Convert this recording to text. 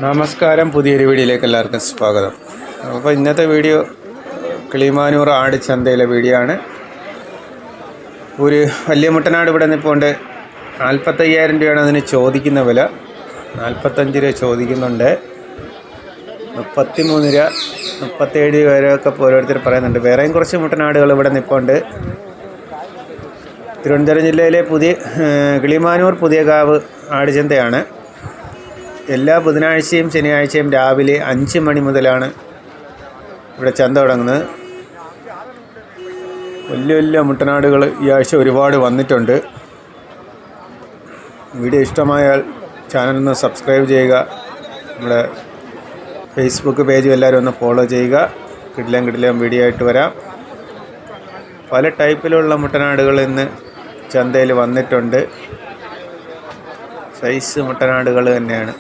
നമസ്കാരം, പുതിയൊരു വീഡിയോയിലേക്ക് എല്ലാവർക്കും സ്വാഗതം. അപ്പോൾ ഇന്നത്തെ വീഡിയോ കിളിമാനൂർ ആട് ചന്തയിലെ വീഡിയോ ആണ്. ഒരു വലിയ മുട്ടനാട് ഇവിടെ നിൽപ്പുണ്ട്. 45,000 രൂപയാണ് അതിന് ചോദിക്കുന്ന വില. 45 രൂപ ചോദിക്കുന്നുണ്ട്. 33 രൂപ 37 രൂപ വരെയൊക്കെ ഓരോരുത്തർ പറയുന്നുണ്ട്. വേറെയും കുറച്ച് മുട്ടനാടുകൾ ഇവിടെ നിൽപ്പുണ്ട്. തിരുവനന്തപുരം ജില്ലയിലെ കിളിമാനൂർ പുതിയകാവ് ആടുചന്തയാണ്. എല്ലാ ബുധനാഴ്ചയും ശനിയാഴ്ചയും രാവിലെ 5 മണി മുതലാണ് ഇവിടെ ചന്ത തുടങ്ങുന്നത്. വലിയ വലിയ മുട്ടനാടുകൾ ഈ ആഴ്ച ഒരുപാട് വന്നിട്ടുണ്ട്. വീഡിയോ ഇഷ്ടമായാൽ ചാനലൊന്ന് സബ്സ്ക്രൈബ് ചെയ്യുക. നമ്മുടെ ഫേസ്ബുക്ക് പേജും എല്ലാവരും ഒന്ന് ഫോളോ ചെയ്യുക. കിടിലം വീഡിയോ ആയിട്ട് വരാം. പല ടൈപ്പിലുള്ള മുട്ടനാടുകൾ ഇന്ന് ചന്തയിൽ വന്നിട്ടുണ്ട്. സൈസ് മുട്ടനാടുകൾ തന്നെയാണ്.